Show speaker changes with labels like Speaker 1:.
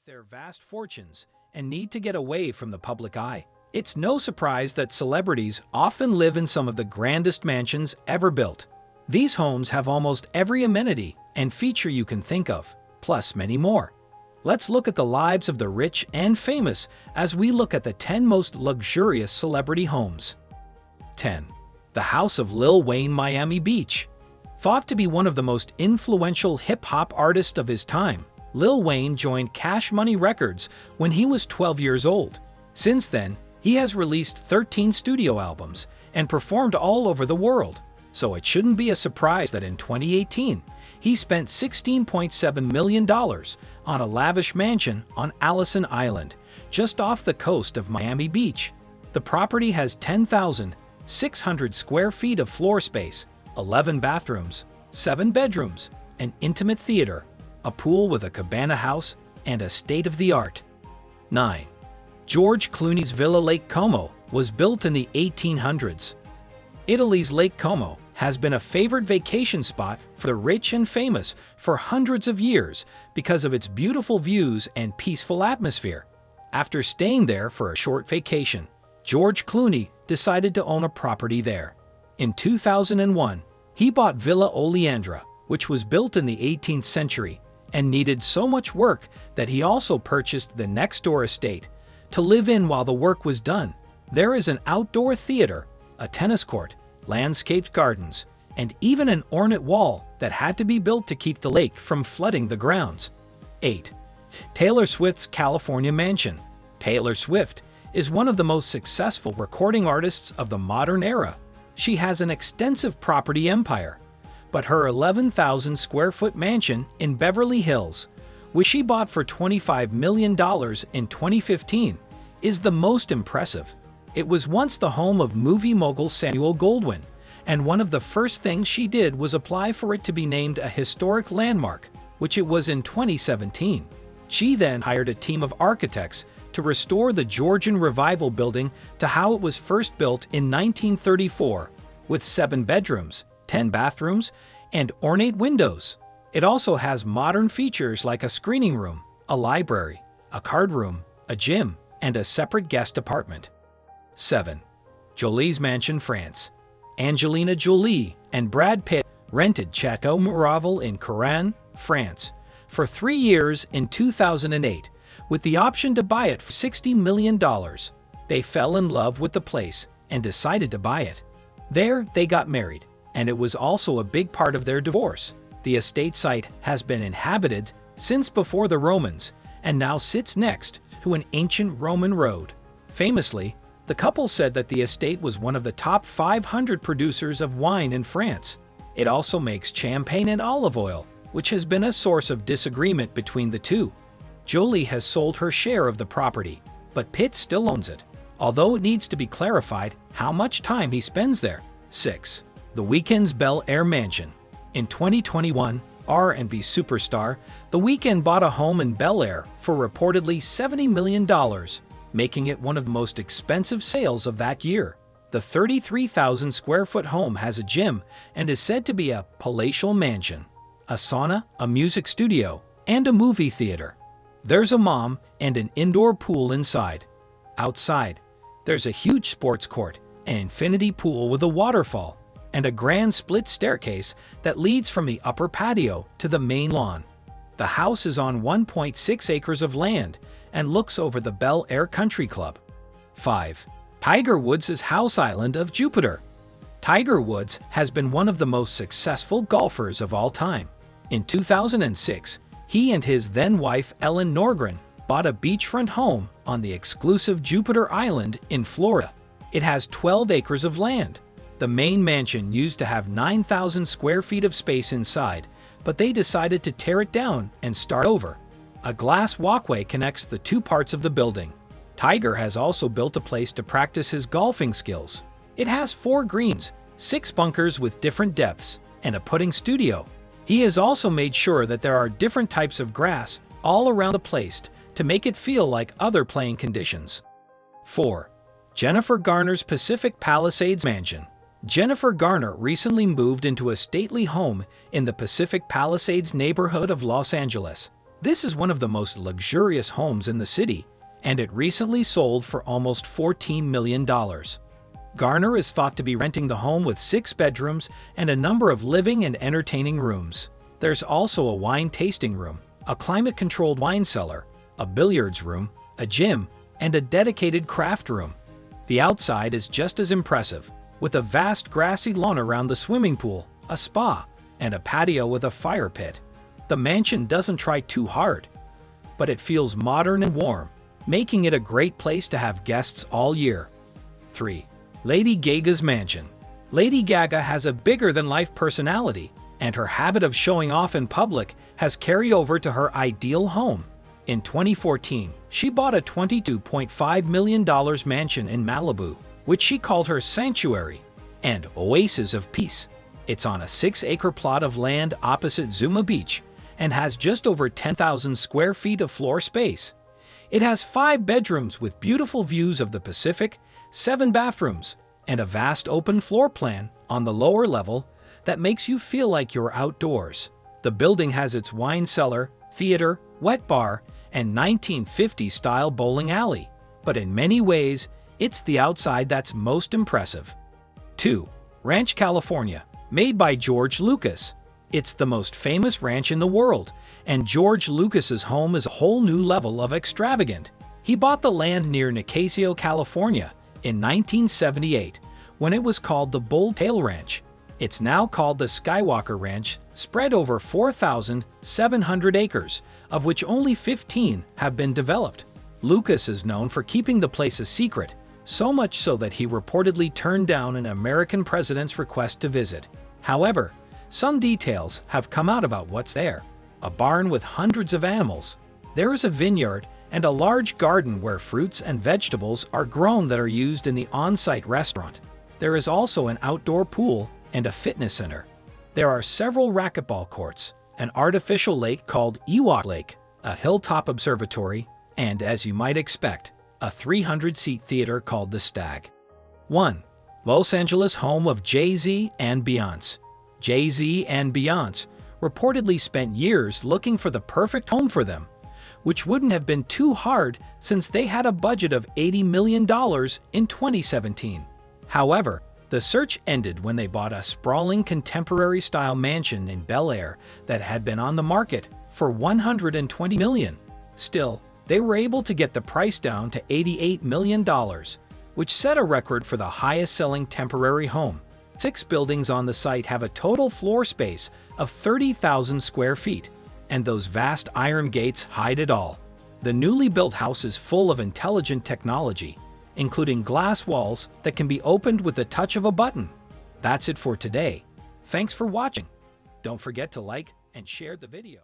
Speaker 1: with their vast fortunes and need to get away from the public eye. It's no surprise that celebrities often live in some of the grandest mansions ever built. These homes have almost every amenity and feature you can think of, plus many more. Let's look at the lives of the rich and famous as we look at the 10 most luxurious celebrity homes. 10. The house of Lil Wayne Miami Beach. Thought to be one of the most influential hip-hop artists of his time, Lil Wayne joined Cash Money Records when he was 12 years old. Since then, he has released 13 studio albums and performed all over the world, so it shouldn't be a surprise that in 2018, he spent $16.7 million on a lavish mansion on Allison Island, just off the coast of Miami Beach. The property has 10,600 square feet of floor space, 11 bathrooms, 7 bedrooms, an intimate theater, a pool with a cabana house, and a state-of-the-art. 9. George Clooney's Villa Lake Como was built in the 1800s. Italy's Lake Como has been a favorite vacation spot for the rich and famous for hundreds of years because of its beautiful views and peaceful atmosphere. After staying there for a short vacation, George Clooney decided to own a property there. In 2001, he bought Villa Oleandra, which was built in the 18th century and needed so much work that he also purchased the next-door estate to live in while the work was done. There is an outdoor theater, a tennis court, landscaped gardens, and even an ornate wall that had to be built to keep the lake from flooding the grounds. 8. Taylor Swift's California Mansion. Taylor Swift is one of the most successful recording artists of the modern era. She has an extensive property empire, but her 11,000 square foot mansion in Beverly Hills, which she bought for $25 million in 2015, is the most impressive. It was once the home of movie mogul Samuel Goldwyn, and one of the first things she did was apply for it to be named a historic landmark, which it was in 2017. She then hired a team of architects to restore the Georgian Revival building to how it was first built in 1934, with 7 bedrooms, 10 bathrooms, and ornate windows. It also has modern features like a screening room, a library, a card room, a gym, and a separate guest apartment. 7. Jolies Mansion, France. Angelina Jolie and Brad Pitt rented Chateau Miraval in Caen, France, for 3 years in 2008, with the option to buy it for $60 million. They fell in love with the place and decided to buy it. There, they got married, and it was also a big part of their divorce. The estate site has been inhabited since before the Romans and now sits next to an ancient Roman road. Famously, the couple said that the estate was one of the top 500 producers of wine in France. It also makes champagne and olive oil, which has been a source of disagreement between the two. Jolie has sold her share of the property, but Pitt still owns it, although it needs to be clarified how much time he spends there. 6. The Weeknd's Bel Air Mansion. In 2021, R&B superstar The Weeknd bought a home in Bel Air for reportedly $70 million, making it one of the most expensive sales of that year. The 33,000 square foot home has a gym and is said to be a palatial mansion, a sauna, a music studio, and a movie theater. There's a mom and an indoor pool inside. Outside, there's a huge sports court, an infinity pool with a waterfall, and a grand split staircase that leads from the upper patio to the main lawn. The house is on 1.6 acres of land and looks over the Bel Air Country Club. 5. Tiger Woods' House Island of Jupiter. Tiger Woods has been one of the most successful golfers of all time. In 2006, he and his then-wife Ellen Norgren bought a beachfront home on the exclusive Jupiter Island in Florida. It has 12 acres of land. The main mansion used to have 9,000 square feet of space inside, but they decided to tear it down and start over. A glass walkway connects the two parts of the building. Tiger has also built a place to practice his golfing skills. It has 4 greens, 6 bunkers with different depths, and a putting studio. He has also made sure that there are different types of grass all around the place to make it feel like other playing conditions. 4. Jennifer Garner's Pacific Palisades Mansion. Jennifer Garner recently moved into a stately home in the Pacific Palisades neighborhood of Los Angeles. This is one of the most luxurious homes in the city, and it recently sold for almost $14 million. Garner is thought to be renting the home with 6 bedrooms and a number of living and entertaining rooms. There's also a wine tasting room, a climate-controlled wine cellar, a billiards room, a gym, and a dedicated craft room. The outside is just as impressive, with a vast grassy lawn around the swimming pool, a spa, and a patio with a fire pit. The mansion doesn't try too hard, but it feels modern and warm, making it a great place to have guests all year. 3. Lady Gaga's mansion. Lady Gaga has a bigger-than-life personality, and her habit of showing off in public has carried over to her ideal home. In 2014, she bought a $22.5 million mansion in Malibu, which she called her sanctuary and oasis of peace. It's on a 6-acre plot of land opposite Zuma Beach and has just over 10,000 square feet of floor space. It has 5 bedrooms with beautiful views of the Pacific, 7 bathrooms, and a vast open floor plan on the lower level that makes you feel like you're outdoors. The building has its wine cellar, theater, wet bar, and 1950s-style bowling alley, but in many ways, it's the outside that's most impressive. 2. Ranch California, made by George Lucas. It's the most famous ranch in the world, and George Lucas's home is a whole new level of extravagant. He bought the land near Nicasio, California, in 1978, when it was called the Bull Tail Ranch. It's now called the Skywalker Ranch, spread over 4,700 acres, of which only 15 have been developed. Lucas is known for keeping the place a secret, so much so that he reportedly turned down an American president's request to visit. However, some details have come out about what's there. A barn with hundreds of animals. There is a vineyard and a large garden where fruits and vegetables are grown that are used in the on-site restaurant. There is also an outdoor pool and a fitness center. There are several racquetball courts, an artificial lake called Ewok Lake, a hilltop observatory, and, as you might expect, a 300-seat theater called the Stag. 1. Los Angeles, home of JayZ and Beyonce. JayZ and Beyonce reportedly spent years looking for the perfect home for them, which wouldn't have been too hard since they had a budget of $80 million in 2017. However, the search ended when they bought a sprawling contemporary-style mansion in Bel Air that had been on the market for $120 million. Still, they were able to get the price down to $88 million, which set a record for the highest-selling temporary home. 6 buildings on the site have a total floor space of 30,000 square feet, and those vast iron gates hide it all. The newly built house is full of intelligent technology, including glass walls that can be opened with the touch of a button. That's it for today. Thanks for watching. Don't forget to like and share the video.